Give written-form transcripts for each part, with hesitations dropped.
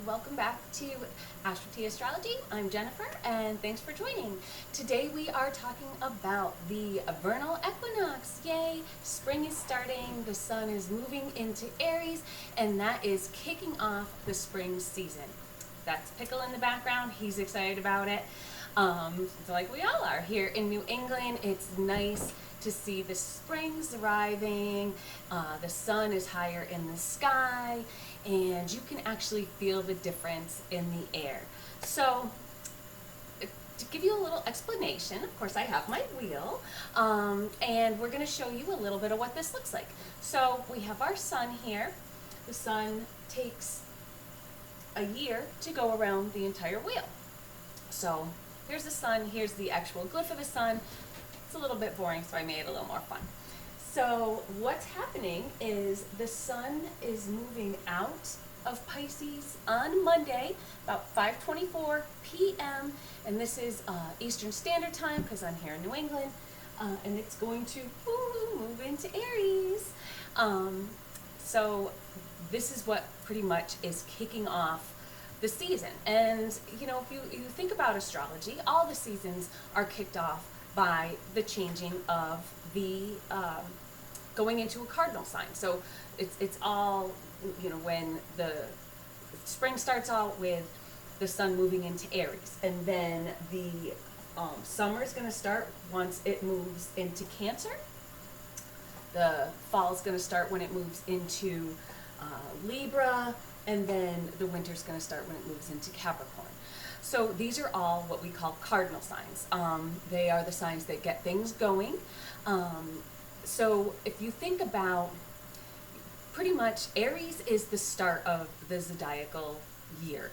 welcome back to Astro T Astrology. I'm Jennifer, and thanks for joining. Today we are talking about the vernal equinox. Yay! Spring is starting, the sun is moving into Aries, and that is kicking off the spring season. That's Pickle in the background. He's excited about it. So like we all are here in New England. It's nice to see the spring's arriving, the sun is higher in the sky, and you can actually feel the difference in the air. So to give you a little explanation, of course I have my wheel, and we're going to show you a little bit of what this looks like. So we have our sun here. The sun takes a year to go around the entire wheel. So here's the sun, here's the actual glyph of the sun. It's a little bit boring, so I made it a little more fun. So what's happening is the sun is moving out of Pisces on Monday, about 5:24 p.m. And this is Eastern Standard Time because I'm here in New England. And it's going to move into Aries. So this is what pretty much is kicking off the season. And you know, if you think about astrology, all the seasons are kicked off by the changing of the going into a cardinal sign. So it's all, you know, when the spring starts out with the sun moving into Aries, and then the summer is going to start once it moves into Cancer. The fall is going to start when it moves into Libra, and then the winter is going to start when it moves into Capricorn. So these are all what we call cardinal signs. They are the signs that get things going. So if you think about, pretty much Aries is the start of the zodiacal year.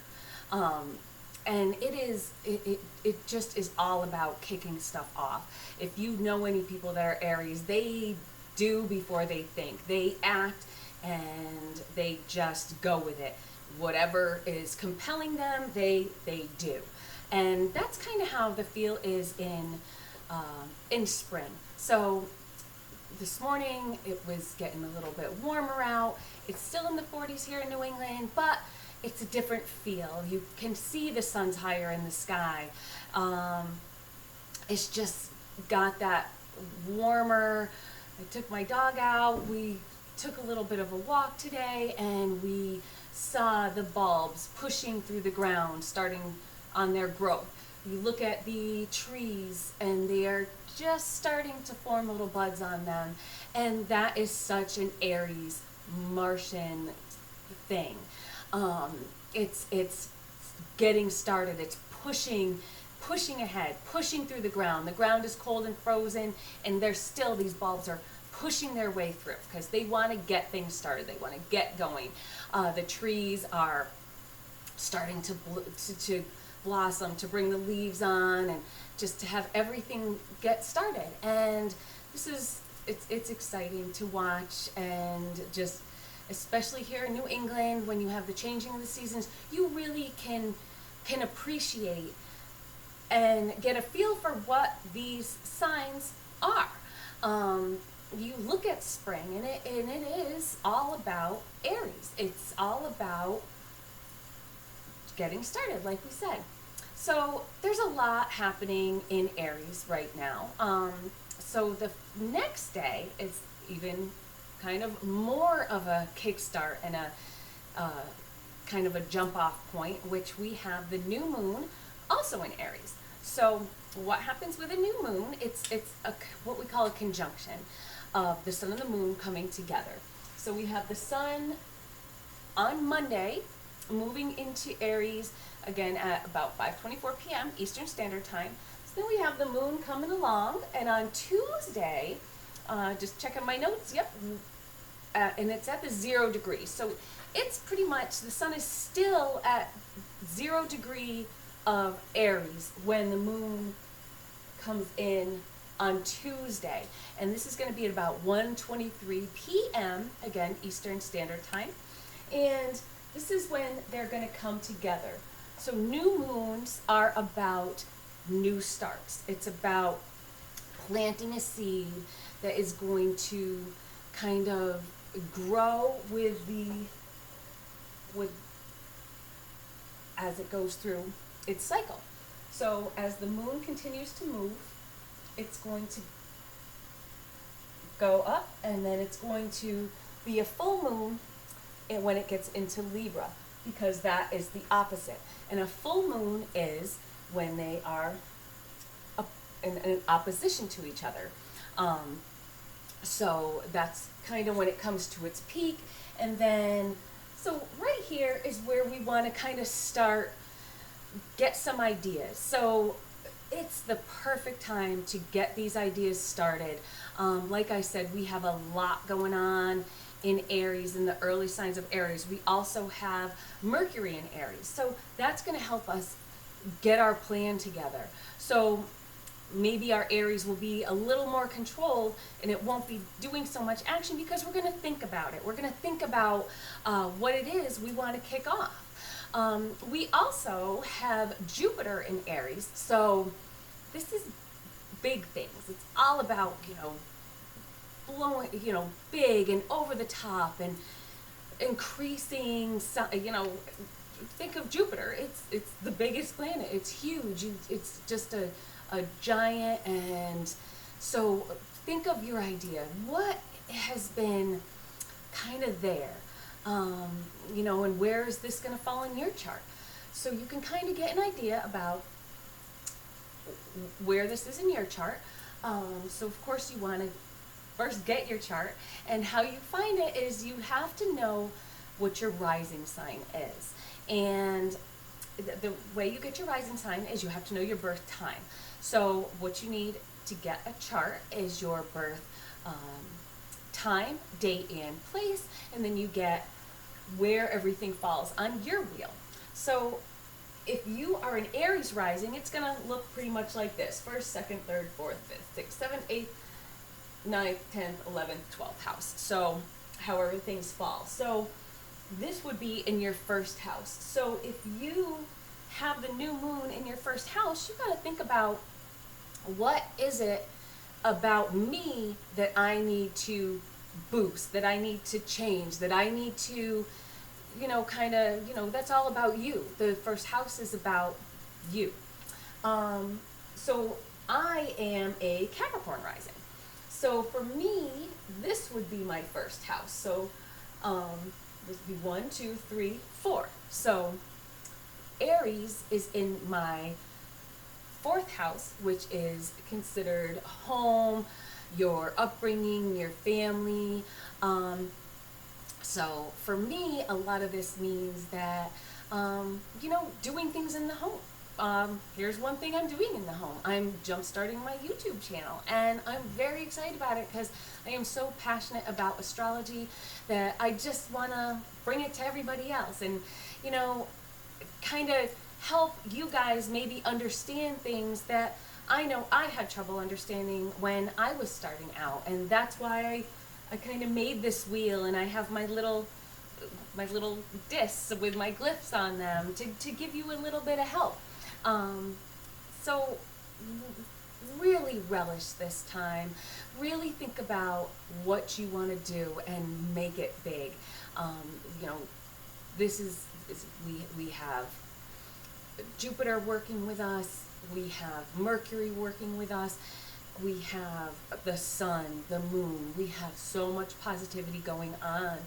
And it just is all about kicking stuff off. If you know any people that are Aries, they do before they think. They act and they just go with it. Whatever is compelling them, they do. And that's kind of how the feel is in spring. So this morning it was getting a little bit warmer out. It's still in the 40s here in New England, but it's a different feel. You can see the sun's higher in the sky. It's just got that warmer. I took my dog out. We took a little bit of a walk today, and we saw the bulbs pushing through the ground, starting on their growth. You look at the trees, and they are just starting to form little buds on them, and that is such an Aries Martian thing. It's getting started. It's pushing ahead, pushing through the ground. The ground is cold and frozen, and there's still, these bulbs are pushing their way through because they want to get things started. They want to get going. The trees are starting to blossom, to bring the leaves on, and just to have everything get started. And it's exciting to watch, and just especially here in New England, when you have the changing of the seasons, you really can appreciate and get a feel for what these signs are. You look at spring, and it is all about Aries. It's all about getting started, like we said. So there's a lot happening in Aries right now. So the next day is even kind of more of a kickstart and a kind of a jump off point, which we have the new moon also in Aries. So what happens with a new moon? It's what we call a conjunction of the sun and the moon coming together. So we have the sun on Monday moving into Aries again at about 5:24 p.m. Eastern Standard Time. So then we have the moon coming along, and on Tuesday, just checking my notes, yep, and it's at the 0 degrees. So it's pretty much, the sun is still at 0 degree of Aries when the moon comes in on Tuesday. And this is going to be at about 1:23 p.m. again, Eastern Standard Time. And this is when they're going to come together. So new moons are about new starts. It's about planting a seed that is going to kind of grow with as it goes through its cycle. So as the moon continues to move, it's going to go up, and then it's going to be a full moon when it gets into Libra, because that is the opposite. And a full moon is when they are in opposition to each other. So that's kind of when it comes to its peak. And then, so right here is where we want to kind of get some ideas. So it's the perfect time to get these ideas started. Like I said, we have a lot going on in Aries, in the early signs of Aries. We also have Mercury in Aries. So that's going to help us get our plan together. So maybe our Aries will be a little more controlled, and it won't be doing so much action because we're going to think about it. We're going to think about what it is we want to kick off. We also have Jupiter in Aries, so this is big things. It's all about, blowing, big and over the top and increasing, think of Jupiter. It's the biggest planet. It's huge. It's just a giant. And so think of your idea. What has been kind of there? And where is this going to fall in your chart? So you can kind of get an idea about where this is in your chart. So of course you want to first get your chart, and how you find it is you have to know what your rising sign is. And the way you get your rising sign is you have to know your birth time. So what you need to get a chart is your birth time, date, and place, and then you get where everything falls on your wheel. So if you are an Aries rising, it's going to look pretty much like this: 1st, 2nd, 3rd, 4th, 5th, 6th, 7th, 8th, 9th, 10th, 11th, 12th house. So however things fall. So this would be in your first house. So if you have the new moon in your first house, you got to think about, what is it about me that I need to boost, that I need to change, that I need to, that's all about you. The first house is about you. So I am a Capricorn rising. So for me, this would be my first house. So this would be 1, 2, 3, 4. So Aries is in my 4th house, which is considered home, your upbringing, your family. So for me, a lot of this means that, doing things in the home. Here's one thing I'm doing in the home. I'm jump-starting my YouTube channel, and I'm very excited about it because I am so passionate about astrology that I just want to bring it to everybody else and, kind of help you guys maybe understand things that I know I had trouble understanding when I was starting out. And that's why I kind of made this wheel, and I have my little discs with my glyphs on them to give you a little bit of help. So really relish this time. Really think about what you want to do and make it big. This is we have Jupiter working with us. We have Mercury working with us. We have the sun, the moon. We have so much positivity going on.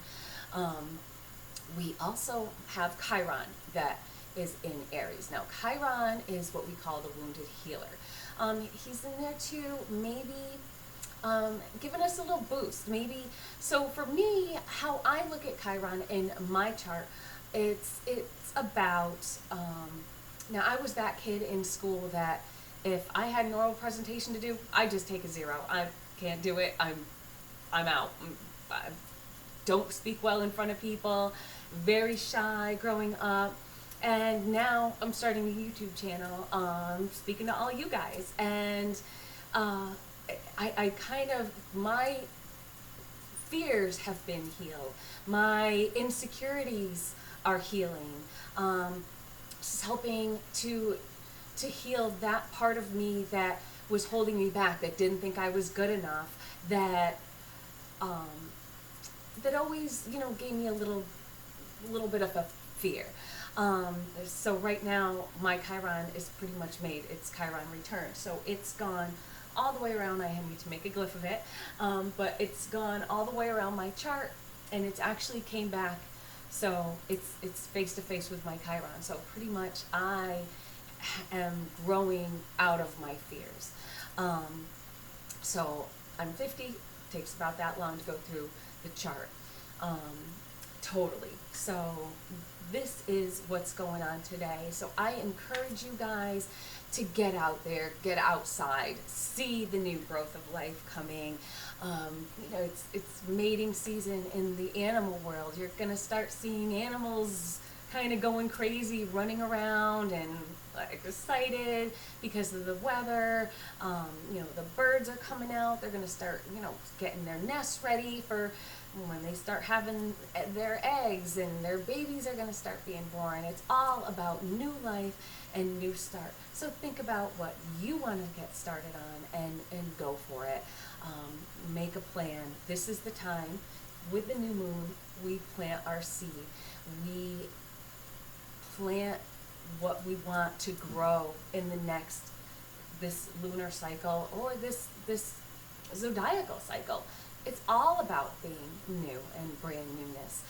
We also have Chiron that is in Aries. Now, Chiron is what we call the wounded healer. He's in there to maybe giving us a little boost. Maybe. So for me, how I look at Chiron in my chart, it's about, now I was that kid in school that if I had an oral presentation to do, I just take a 0. I can't do it. I'm out. I don't speak well in front of people. Very shy growing up. And now I'm starting a YouTube channel, speaking to all you guys. And I kind of, my fears have been healed. My insecurities are healing. Just helping to heal that part of me that was holding me back, that didn't think I was good enough, that always, gave me a little bit of a fear. So right now my Chiron is pretty much made its Chiron return. So it's gone all the way around. I need to make a glyph of it, but it's gone all the way around my chart, and it's actually came back. So it's face to face with my Chiron. So pretty much I am growing out of my fears. So I'm 50. Takes about that long to go through the chart. Totally. So this is what's going on today. So I encourage you guys to get out there, get outside, see the new growth of life coming. You know, it's mating season in the animal world. You're gonna start seeing animals kind of going crazy, running around and like excited because of the weather. You know, the birds are coming out. They're gonna start, you know, getting their nests ready for when they start having their eggs, and their babies are gonna start being born. It's all about new life and new start. So think about what you want to get started on and go for it. Make a plan. This is the time. With the new moon, we plant our seed. We plant what we want to grow in the next, this lunar cycle or this zodiacal cycle. It's all about being new and brand newness.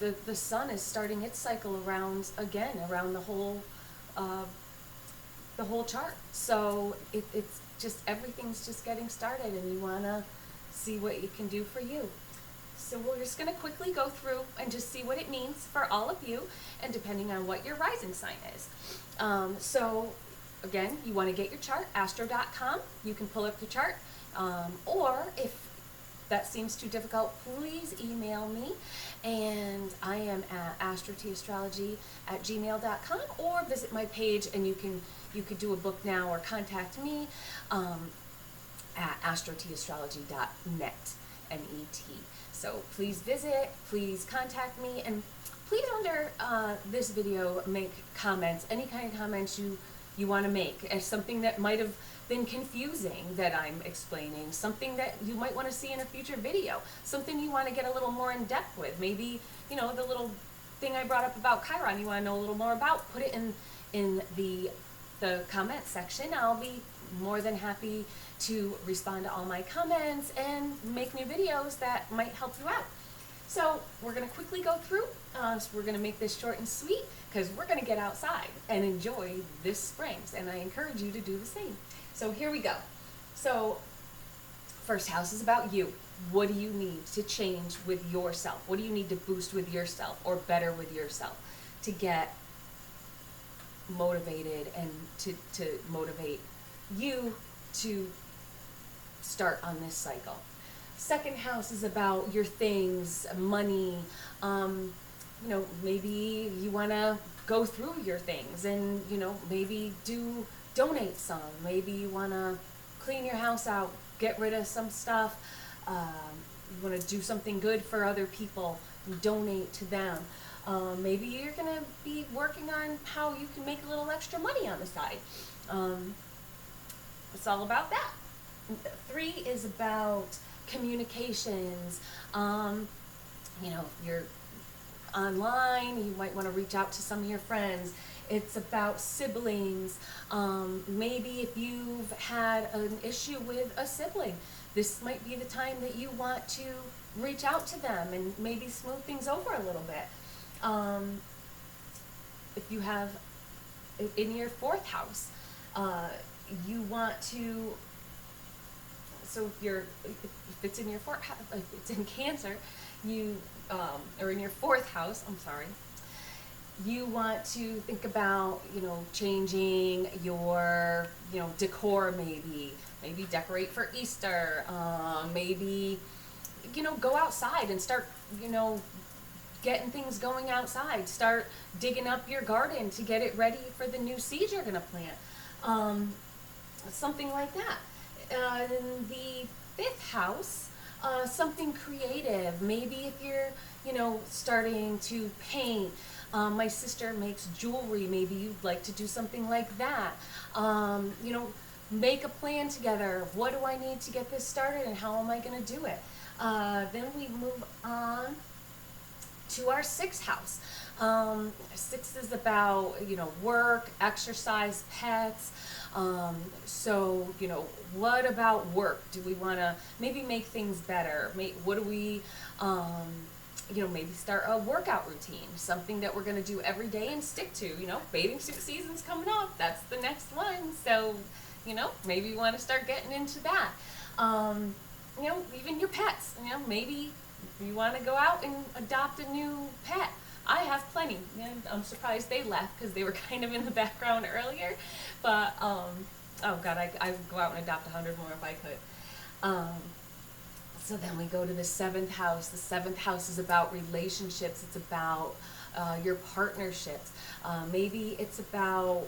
The sun is starting its cycle around the whole chart. So it's just, everything's just getting started, and you want to see what you can do for you. So we're just going to quickly go through and just see what it means for all of you, and depending on what your rising sign is. So again, you want to get your chart, astro.com. You can pull up the chart, or if that seems too difficult, please email me, and I am at astrotastrology@gmail.com, or visit my page, and you could do a book now or contact me at astrotastrology.net, N-E-T. So please visit, please contact me, and please under this video make comments, any kind of comments you want to make, as something that might have been confusing that I'm explaining, something that you might want to see in a future video, something you want to get a little more in depth with. Maybe, you know, the little thing I brought up about Chiron you want to know a little more about, put it in the comment section. I'll be more than happy to respond to all my comments and make new videos that might help you out. So we're going to quickly go through. So we're going to make this short and sweet, because we're going to get outside and enjoy this springs, and I encourage you to do the same. So here we go. So first house is about you. What do you need to change with yourself? What do you need to boost with yourself or better with yourself to get motivated and to motivate you to start on this cycle? Second house is about your things, money. You know, maybe you want to go through your things and, you know, maybe donate some. Maybe you want to clean your house out, get rid of some stuff. You want to do something good for other people, donate to them. Maybe you're going to be working on how you can make a little extra money on the side. It's all about that. 3 is about communications. You know, you're online, you might want to reach out to some of your friends. It's about siblings. Maybe if you've had an issue with a sibling, this might be the time that you want to reach out to them and maybe smooth things over a little bit. If you have, in your 4th house, you want to, so if it's in your 4th house, if it's in Cancer, or in your 4th house, I'm sorry, you want to think about, you know, changing your, you know, decor, maybe decorate for Easter, maybe, you know, go outside and start, you know, getting things going outside, start digging up your garden to get it ready for the new seeds you're going to plant, something like that. In the 5th house, something creative. Maybe if you're, you know, starting to paint. My sister makes jewelry. Maybe you'd like to do something like that. You know, make a plan together. What do I need to get this started, and how am I going to do it? Then we move on to our sixth house. Six is about, work, exercise, pets. So, what about work? Do we want to maybe make things better? What do we, maybe start a workout routine, something that we're going to do every day and stick to. Bathing suit season's coming up. That's the next one. So, maybe you want to start getting into that. Even your pets, maybe you want to go out and adopt a new pet. I have plenty. I'm surprised they left because they were kind of in the background earlier. But, oh God, I would go out and adopt 100 more if I could. So then we go to the seventh house. The seventh house is about relationships. It's about your partnerships. Maybe it's about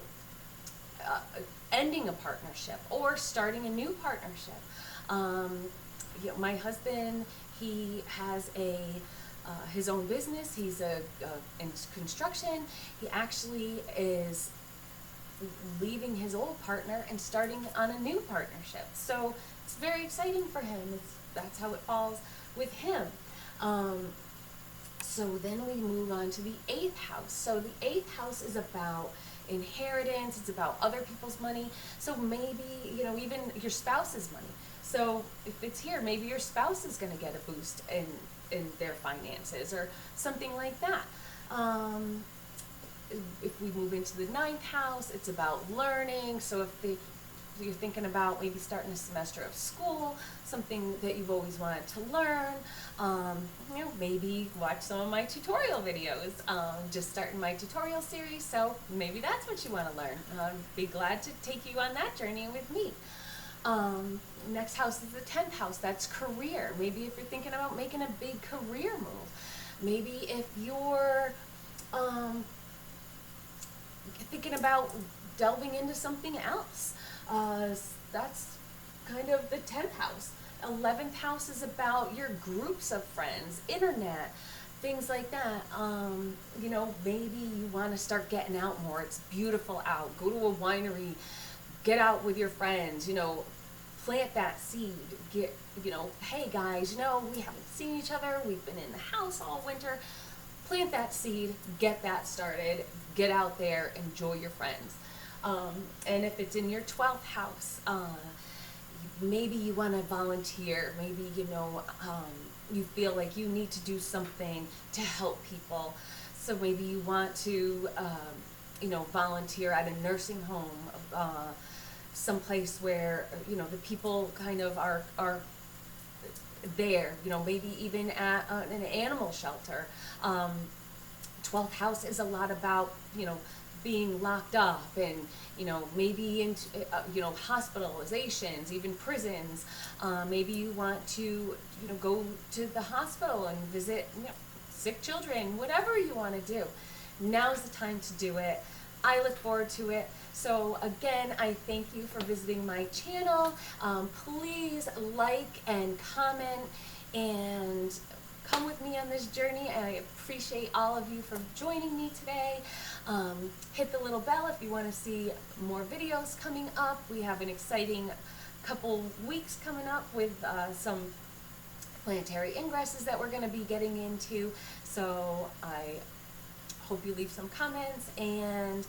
ending a partnership or starting a new partnership. My husband, he has his own business. He's in construction. He actually is leaving his old partner and starting on a new partnership. So it's very exciting for him. That's how it falls with him. So then we move on to the eighth house. So the eighth house is about inheritance. It's about other people's money. So maybe, even your spouse's money. So if it's here, maybe your spouse is going to get a boost in their finances or something like that. If we move into the ninth house, it's about learning. So if you're thinking about maybe starting a semester of school, something that you've always wanted to learn, maybe watch some of my tutorial videos. Just starting my tutorial series, so maybe that's what you want to learn. I'd be glad to take you on that journey with me. Next house is the 10th house. That's career. Maybe if you're thinking about making a big career move. Maybe if you're thinking about delving into something else. That's kind of the 10th house. 11th house is about your groups of friends, internet, things like that. Maybe you want to start getting out more. It's beautiful out. Go to a winery, get out with your friends, plant that seed. Hey guys, we haven't seen each other. We've been in the house all winter. Plant that seed, get that started, get out there, enjoy your friends. And if it's in your 12th house, maybe you want to volunteer. Maybe, you feel like you need to do something to help people. So maybe you want to, volunteer at a nursing home, someplace where, the people kind of are there, maybe even at an animal shelter. 12th house is a lot about, being locked up and, maybe into, hospitalizations, even prisons. Maybe you want to, go to the hospital and visit, sick children, whatever you want to do. Now's the time to do it. I look forward to it. So again, I thank you for visiting my channel. Please like and comment and come with me on this journey. I appreciate all of you for joining me today. Hit the little bell if you want to see more videos coming up. We have an exciting couple weeks coming up with some planetary ingresses that we're going to be getting into. So I hope you leave some comments, and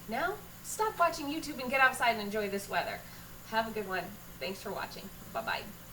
now stop watching YouTube and get outside and enjoy this weather. Have a good one. Thanks for watching. Bye-bye.